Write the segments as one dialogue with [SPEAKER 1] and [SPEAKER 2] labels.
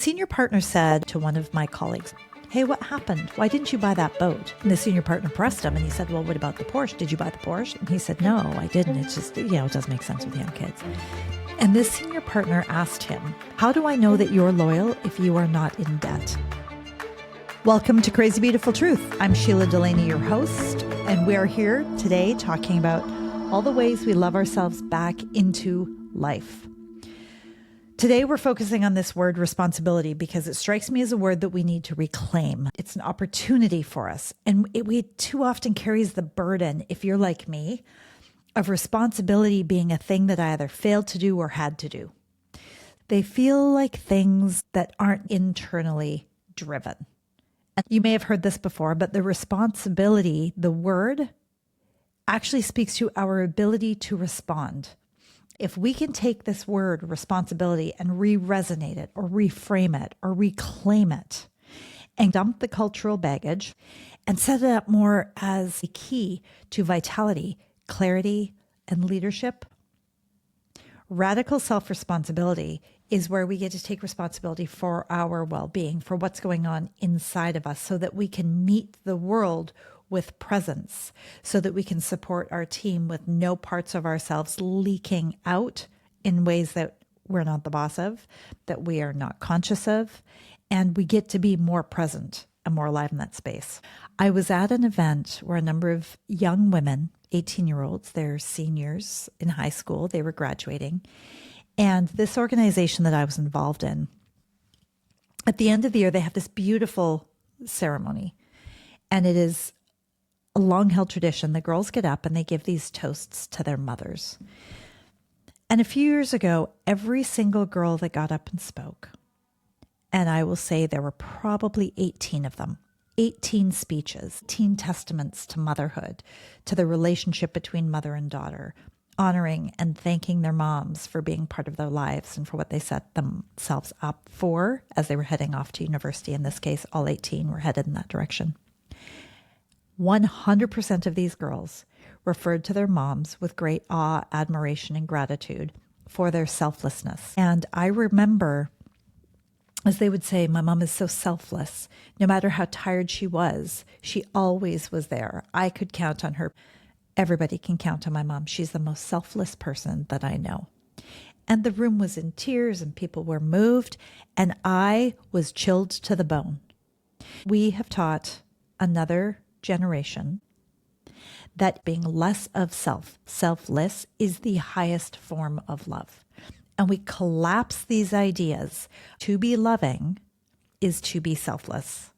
[SPEAKER 1] Senior partner said to one of my colleagues, "Hey, what happened? Why didn't you buy that boat?" And the senior partner pressed him and he said, "Well, what about the Porsche? Did you buy the Porsche?" And he said, "No, I didn't. It's just, it doesn't make sense with young kids." And this senior partner asked him, "How do I know that you're loyal if you are not in debt?" Welcome to Crazy Beautiful Truth. I'm Sheila Delaney, your host, and we are here today talking about all the ways we love ourselves back into life. Today, we're focusing on this word responsibility because it strikes me as a word that we need to reclaim. It's an opportunity for us. And we too often carries the burden, if you're like me, of responsibility being a thing that I either failed to do or had to do. They feel like things that aren't internally driven. And you may have heard this before, but the responsibility, the word, actually speaks to our ability to respond. If we can take this word responsibility and re-resonate it or reframe it or reclaim it and dump the cultural baggage and set it up more as a key to vitality, clarity, and leadership, radical self-responsibility is where we get to take responsibility for our well-being, for what's going on inside of us so that we can meet the world with presence, so that we can support our team with no parts of ourselves leaking out in ways that we're not the boss of, that we are not conscious of, and we get to be more present and more alive in that space. I was at an event where a number of young women, 18-year-olds, they're seniors in high school, they were graduating, and this organization that I was involved in, at the end of the year, they have this beautiful ceremony, and it is a long-held tradition. The girls get up and they give these toasts to their mothers. And a few years ago, every single girl that got up and spoke, and I will say there were probably 18 of them, 18 speeches, 18 testaments to motherhood, to the relationship between mother and daughter, honoring and thanking their moms for being part of their lives and for what they set themselves up for as they were heading off to university. In this case, all 18 were headed in that direction. 100% of these girls referred to their moms with great awe, admiration, and gratitude for their selflessness. And I remember, as they would say, my mom is so selfless. No matter how tired she was, she always was there. I could count on her. Everybody can count on my mom. She's the most selfless person that I know. And the room was in tears and people were moved, and I was chilled to the bone. We have taught another generation that being less of self, selfless, is the highest form of love. And we collapse these ideas. To be loving is to be selfless.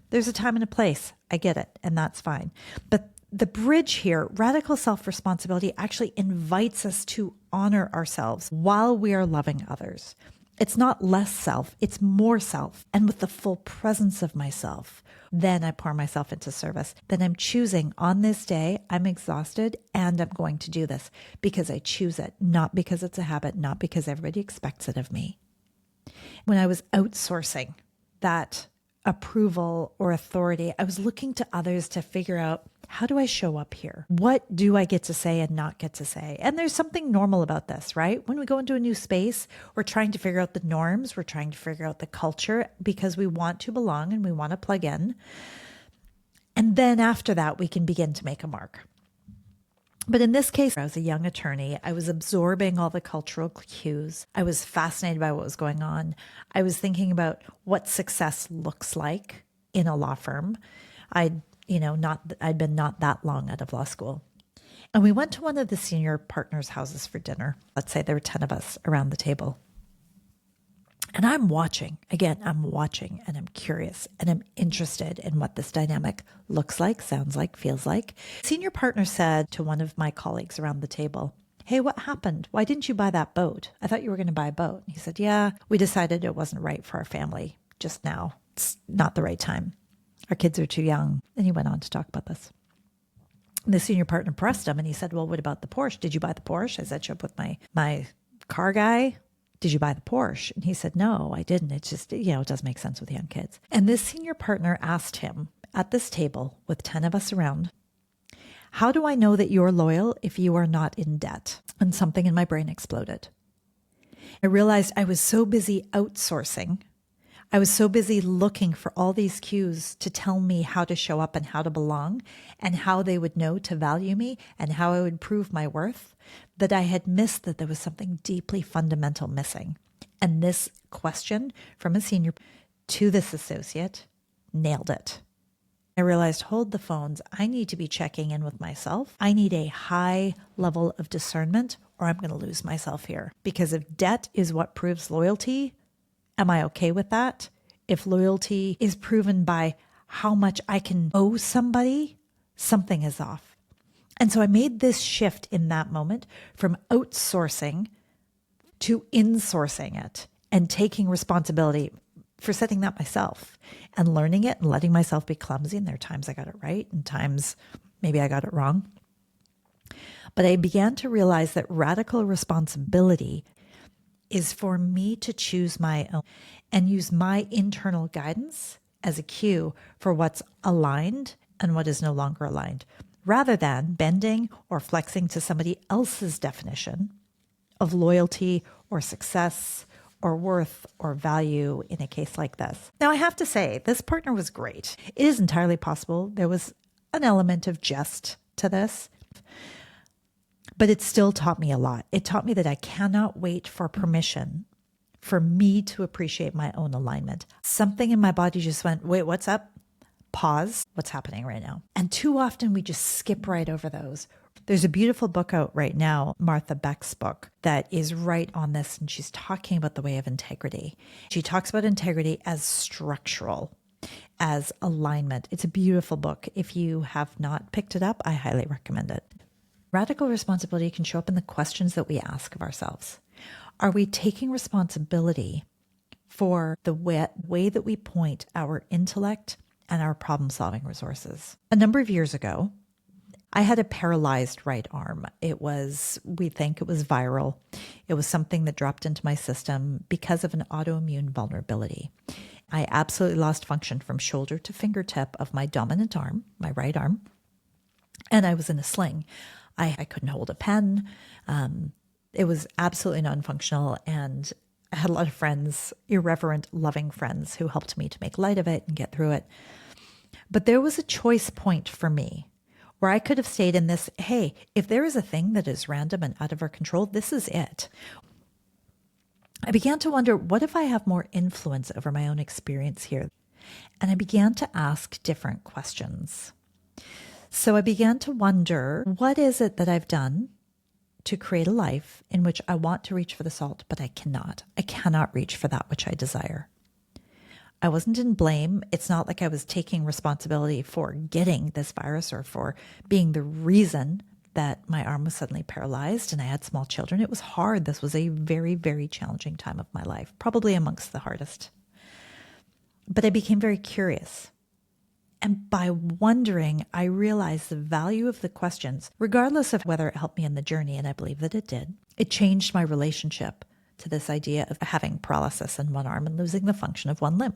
[SPEAKER 1] There's a time and a place. I get it, and that's fine. But the bridge here, radical self-responsibility, actually invites us to honor ourselves while we are loving others. It's not less self, it's more self. And with the full presence of myself, then I pour myself into service. Then I'm choosing on this day, I'm exhausted and I'm going to do this because I choose it, not because it's a habit, not because everybody expects it of me. When I was outsourcing that approval or authority, I was looking to others to figure out, how do I show up here? What do I get to say and not get to say? And there's something normal about this, right? When we go into a new space, we're trying to figure out the norms. We're trying to figure out the culture because we want to belong and we want to plug in. And then after that, we can begin to make a mark. But in this case, I was a young attorney. I was absorbing all the cultural cues. I was fascinated by what was going on. I was thinking about what success looks like in a law firm. I'd been not that long out of law school. And we went to one of the senior partners' houses for dinner. Let's say there were 10 of us around the table. And I'm watching and I'm curious and I'm interested in what this dynamic looks like, sounds like, feels like. Senior partner said to one of my colleagues around the table, "Hey, what happened? Why didn't you buy that boat? I thought you were going to buy a boat." And he said, "Yeah, we decided it wasn't right for our family just now. It's not the right time. Our kids are too young." And he went on to talk about this. And the senior partner pressed him and he said, "Well, what about the Porsche? Did you buy the Porsche?" I set you up with my car guy. "Did you buy the Porsche?" And he said, "No, I didn't. It's just, it doesn't make sense with young kids." And this senior partner asked him at this table with 10 of us around, "How do I know that you're loyal if you are not in debt?" And something in my brain exploded. I realized I was so busy outsourcing I was so busy looking for all these cues to tell me how to show up and how to belong and how they would know to value me and how I would prove my worth that I had missed that there was something deeply fundamental missing. And this question from a senior to this associate nailed it. I realized, hold the phones. I need to be checking in with myself. I need a high level of discernment or I'm going to lose myself here. Because if debt is what proves loyalty, am I okay with that? If loyalty is proven by how much I can owe somebody, something is off. And so I made this shift in that moment from outsourcing to insourcing it and taking responsibility for setting that myself and learning it and letting myself be clumsy. And there are times I got it right and times maybe I got it wrong. But I began to realize that radical responsibility is for me to choose my own and use my internal guidance as a cue for what's aligned and what is no longer aligned, rather than bending or flexing to somebody else's definition of loyalty or success or worth or value in a case like this. Now, I have to say, this partner was great. It is entirely possible there was an element of jest to this, but it still taught me a lot. It taught me that I cannot wait for permission for me to appreciate my own alignment. Something in my body just went, wait, what's up? Pause. What's happening right now? And too often we just skip right over those. There's a beautiful book out right now, Martha Beck's book, that is right on this. And she's talking about the way of integrity. She talks about integrity as structural, as alignment. It's a beautiful book. If you have not picked it up, I highly recommend it. Radical responsibility can show up in the questions that we ask of ourselves. Are we taking responsibility for the way that we point our intellect and our problem-solving resources? A number of years ago, I had a paralyzed right arm. We think it was viral. It was something that dropped into my system because of an autoimmune vulnerability. I absolutely lost function from shoulder to fingertip of my dominant arm, my right arm, and I was in a sling. I couldn't hold a pen. It was absolutely non-functional, and I had a lot of friends, irreverent, loving friends who helped me to make light of it and get through it. But there was a choice point for me where I could have stayed in this, hey, if there is a thing that is random and out of our control, this is it. I began to wonder, what if I have more influence over my own experience here? And I began to ask different questions. So I began to wonder, what is it that I've done to create a life in which I want to reach for the salt, but I cannot. I cannot reach for that which I desire. I wasn't in blame. It's not like I was taking responsibility for getting this virus or for being the reason that my arm was suddenly paralyzed and I had small children. It was hard. This was a very, very challenging time of my life, probably amongst the hardest. But I became very curious. And by wondering, I realized the value of the questions, regardless of whether it helped me in the journey, and I believe that it did. It changed my relationship to this idea of having paralysis in one arm and losing the function of one limb.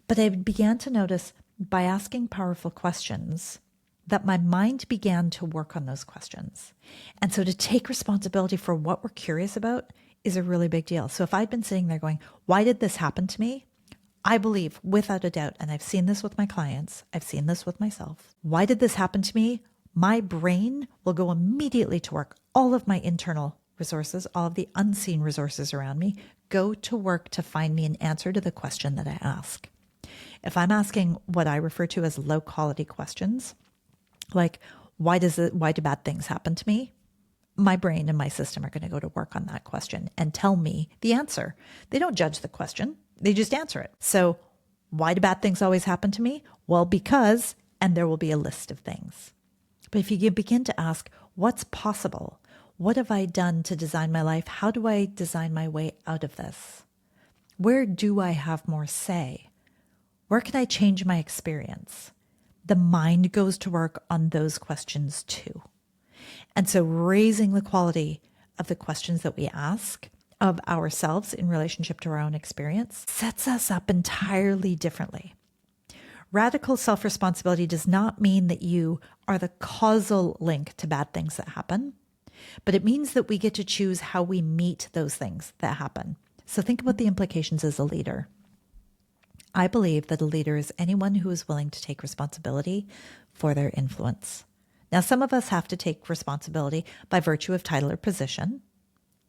[SPEAKER 1] But I began to notice by asking powerful questions that my mind began to work on those questions. And so to take responsibility for what we're curious about is a really big deal. So if I'd been sitting there going, why did this happen to me? I believe without a doubt, and I've seen this with my clients, I've seen this with myself. Why did this happen to me? My brain will go immediately to work. All of my internal resources, all of the unseen resources around me, go to work to find me an answer to the question that I ask. If I'm asking what I refer to as low quality questions, like why do bad things happen to me? My brain and my system are going to go to work on that question and tell me the answer. They don't judge the question. They just answer it. So why do bad things always happen to me? Well, because, and there will be a list of things. But if you begin to ask, what's possible? What have I done to design my life? How do I design my way out of this? Where do I have more say? Where can I change my experience? The mind goes to work on those questions too. And so raising the quality of the questions that we ask of ourselves in relationship to our own experience sets us up entirely differently. Radical self-responsibility does not mean that you are the causal link to bad things that happen, but it means that we get to choose how we meet those things that happen. So think about the implications as a leader. I believe that a leader is anyone who is willing to take responsibility for their influence. Now, some of us have to take responsibility by virtue of title or position.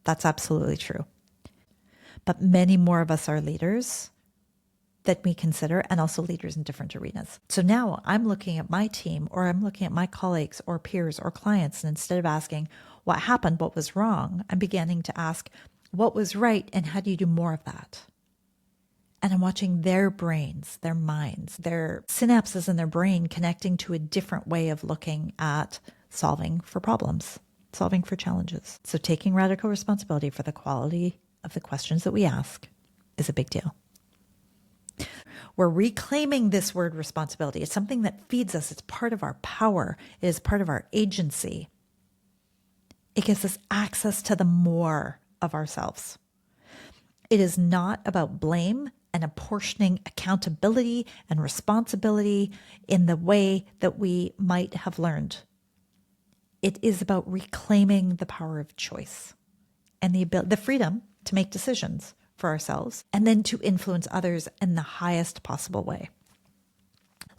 [SPEAKER 1] That's absolutely true. But many more of us are leaders that we consider, and also leaders in different arenas. So now I'm looking at my team, or I'm looking at my colleagues or peers or clients, and instead of asking what happened, what was wrong, I'm beginning to ask what was right and how do you do more of that? And I'm watching their brains, their minds, their synapses in their brain connecting to a different way of looking at solving for problems, solving for challenges. So taking radical responsibility for the quality of the questions that we ask is a big deal. We're reclaiming this word responsibility. It's something that feeds us. It's part of our power. It is part of our agency. It gives us access to the more of ourselves. It is not about blame and apportioning accountability and responsibility in the way that we might have learned. It is about reclaiming the power of choice and the freedom to make decisions for ourselves, and then to influence others in the highest possible way.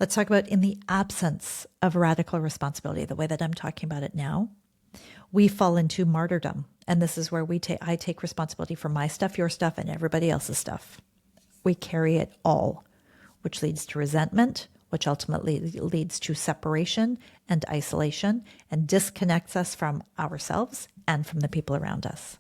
[SPEAKER 1] Let's talk about in the absence of radical responsibility, the way that I'm talking about it now, we fall into martyrdom. And this is where I take responsibility for my stuff, your stuff, and everybody else's stuff. We carry it all, which leads to resentment, which ultimately leads to separation and isolation and disconnects us from ourselves and from the people around us.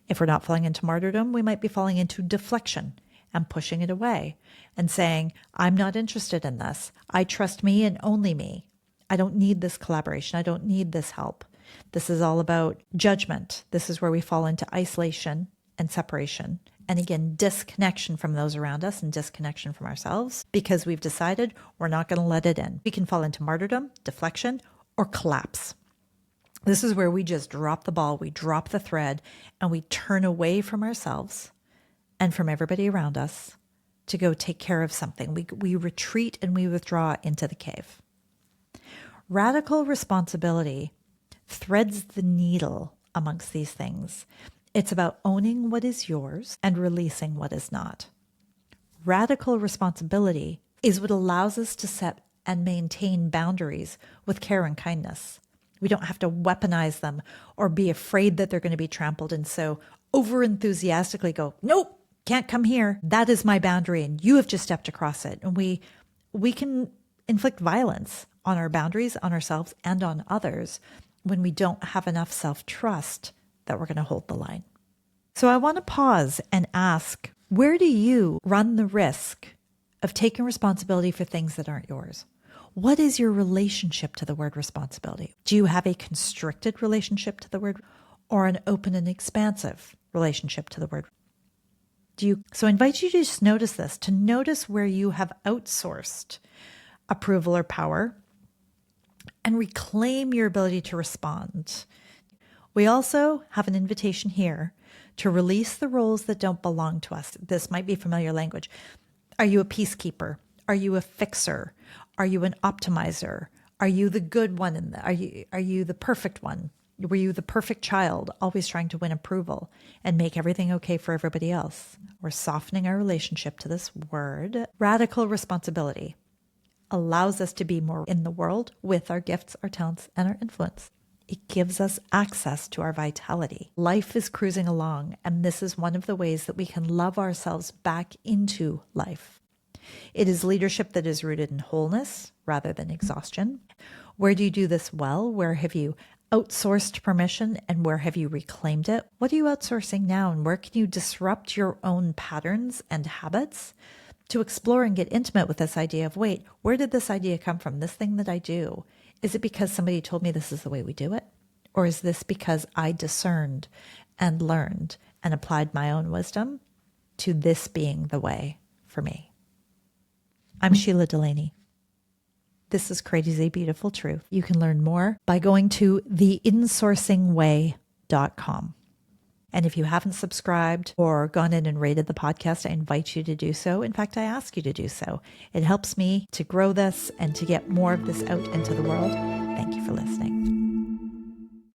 [SPEAKER 1] If we're not falling into martyrdom, we might be falling into deflection and pushing it away and saying, I'm not interested in this. I trust me and only me. I don't need this collaboration. I don't need this help. This is all about judgment. This is where we fall into isolation and separation. And again, disconnection from those around us and disconnection from ourselves because we've decided we're not going to let it in. We can fall into martyrdom, deflection, or collapse. This is where we just drop the ball, we drop the thread, and we turn away from ourselves and from everybody around us to go take care of something. We retreat and we withdraw into the cave. Radical responsibility threads the needle amongst these things. It's about owning what is yours and releasing what is not. Radical responsibility is what allows us to set and maintain boundaries with care and kindness. We don't have to weaponize them or be afraid that they're going to be trampled and so over enthusiastically go, nope, can't come here. That is my boundary and you have just stepped across it. And we can inflict violence on our boundaries, on ourselves and on others when we don't have enough self-trust that we're going to hold the line. So I want to pause and ask, where do you run the risk of taking responsibility for things that aren't yours? What is your relationship to the word responsibility? Do you have a constricted relationship to the word or an open and expansive relationship to the word? So I invite you to just notice this, to notice where you have outsourced approval or power and reclaim your ability to respond. We also have an invitation here to release the roles that don't belong to us. This might be familiar language. Are you a peacekeeper? Are you a fixer? Are you an optimizer? Are you the good one? Are you the perfect one? Were you the perfect child, always trying to win approval and make everything okay for everybody else? We're softening our relationship to this word. Radical responsibility allows us to be more in the world with our gifts, our talents, and our influence. It gives us access to our vitality. Life is cruising along, and this is one of the ways that we can love ourselves back into life. It is leadership that is rooted in wholeness rather than exhaustion. Where do you do this well? Where have you outsourced permission and where have you reclaimed it? What are you outsourcing now and where can you disrupt your own patterns and habits to explore and get intimate with this idea of, wait, where did this idea come from? This thing that I do, is it because somebody told me this is the way we do it? Or is this because I discerned and learned and applied my own wisdom to this being the way for me? I'm Sheila Delaney. This is Crazy Beautiful Truth. You can learn more by going to theinsourcingway.com. And if you haven't subscribed or gone in and rated the podcast, I invite you to do so. In fact, I ask you to do so. It helps me to grow this and to get more of this out into the world. Thank you for listening.